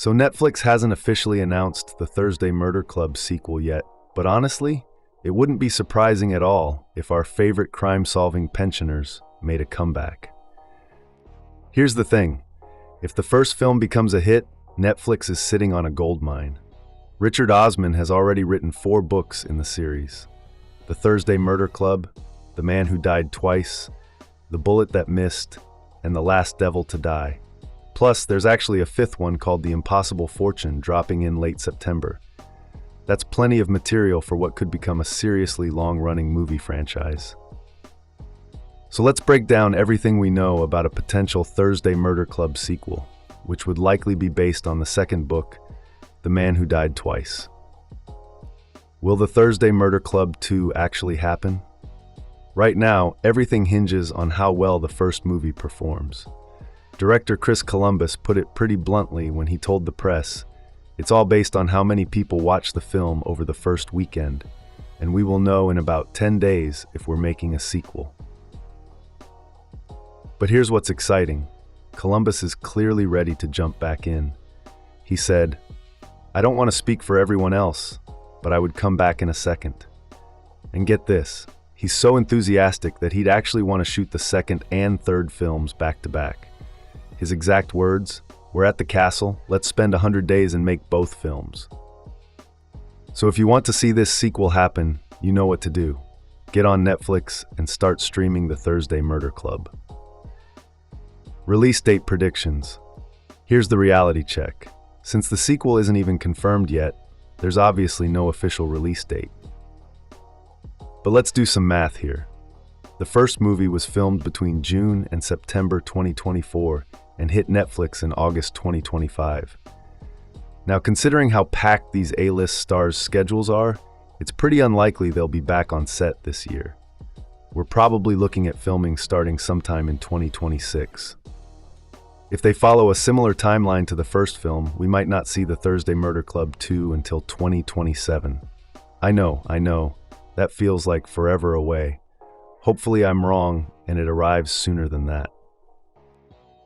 So Netflix hasn't officially announced the Thursday Murder Club sequel yet, but honestly, it wouldn't be surprising at all if our favorite crime-solving pensioners made a comeback. Here's the thing. If the first film becomes a hit, Netflix is sitting on a goldmine. Richard Osman has already written 4 books in the series. The Thursday Murder Club, The Man Who Died Twice, The Bullet That Missed, and The Last Devil to Die. Plus, there's actually a 5th one called The Impossible Fortune dropping in late September. That's plenty of material for what could become a seriously long-running movie franchise. So let's break down everything we know about a potential Thursday Murder Club sequel, which would likely be based on the second book, The Man Who Died Twice. Will the Thursday Murder Club 2 actually happen? Right now, everything hinges on how well the first movie performs. Director Chris Columbus put it pretty bluntly when he told the press, "It's all based on how many people watch the film over the first weekend, and we will know in about 10 days if we're making a sequel." But here's what's exciting. Columbus is clearly ready to jump back in. He said, "I don't want to speak for everyone else, but I would come back in a second." And get this, he's so enthusiastic that he'd actually want to shoot the second and third films back to back. His exact words, "We're at the castle, let's spend 100 days and make both films." So if you want to see this sequel happen, you know what to do. Get on Netflix and start streaming the Thursday Murder Club. Release date predictions. Here's the reality check. Since the sequel isn't even confirmed yet, there's obviously no official release date. But let's do some math here. The first movie was filmed between June and September 2024 and hit Netflix in August 2025. Now, considering how packed these A-list stars' schedules are, it's pretty unlikely they'll be back on set this year. We're probably looking at filming starting sometime in 2026. If they follow a similar timeline to the first film, we might not see the Thursday Murder Club 2 until 2027. I know, that feels like forever away. Hopefully I'm wrong and it arrives sooner than that.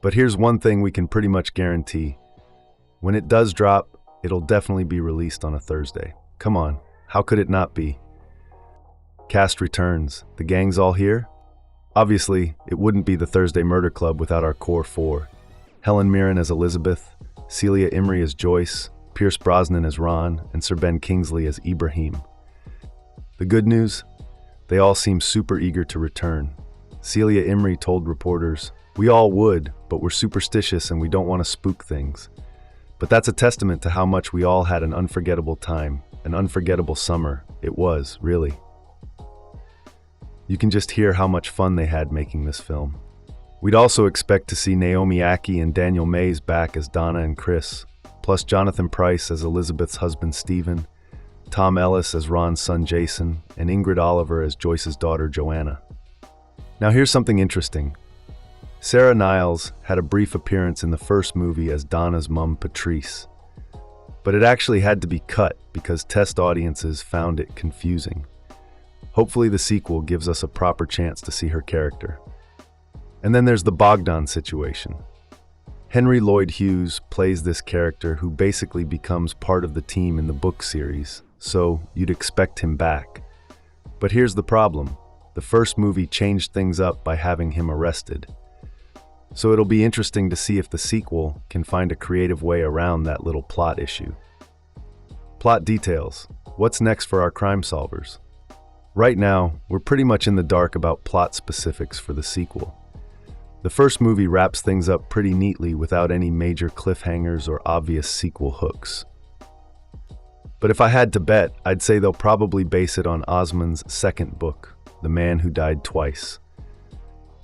But here's one thing we can pretty much guarantee. When it does drop, it'll definitely be released on a Thursday. Come on, how could it not be? Cast returns. The gang's all here? Obviously, it wouldn't be the Thursday Murder Club without our core 4. Helen Mirren as Elizabeth, Celia Imrie as Joyce, Pierce Brosnan as Ron, and Sir Ben Kingsley as Ibrahim. The good news? They all seem super eager to return. Celia Imrie told reporters, "We all would, but we're superstitious and we don't want to spook things." But that's a testament to how much we all had an unforgettable time, an unforgettable summer. It was, really. You can just hear how much fun they had making this film. We'd also expect to see Naomi Ackie and Daniel Mays back as Donna and Chris, plus Jonathan Pryce as Elizabeth's husband Stephen, Tom Ellis as Ron's son Jason, and Ingrid Oliver as Joyce's daughter Joanna. Now here's something interesting. Sarah Niles had a brief appearance in the first movie as Donna's mum Patrice, but it actually had to be cut because test audiences found it confusing. Hopefully the sequel gives us a proper chance to see her character. And then there's the Bogdan situation. Henry Lloyd Hughes plays this character who basically becomes part of the team in the book series, so you'd expect him back. But here's the problem. The first movie changed things up by having him arrested. So it'll be interesting to see if the sequel can find a creative way around that little plot issue. Plot details. What's next for our crime solvers? Right now, we're pretty much in the dark about plot specifics for the sequel. The first movie wraps things up pretty neatly without any major cliffhangers or obvious sequel hooks. But if I had to bet, I'd say they'll probably base it on Osman's second book, The Man Who Died Twice.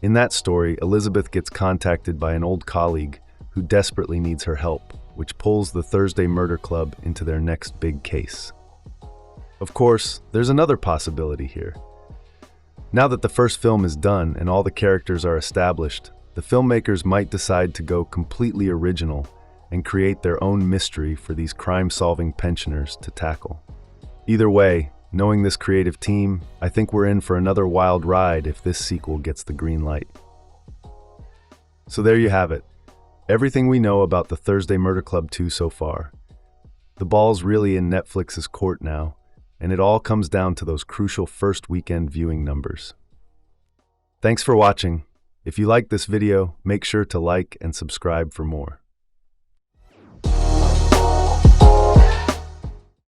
In that story, Elizabeth gets contacted by an old colleague who desperately needs her help, which pulls the Thursday Murder Club into their next big case. Of course, there's another possibility here. Now that the first film is done and all the characters are established, the filmmakers might decide to go completely original and create their own mystery for these crime-solving pensioners to tackle. Either way, knowing this creative team, I think we're in for another wild ride if this sequel gets the green light. So there you have it. Everything we know about the Thursday Murder Club 2 so far. The ball's really in Netflix's court now, and it all comes down to those crucial first weekend viewing numbers. Thanks for watching. If you liked this video, make sure to like and subscribe for more.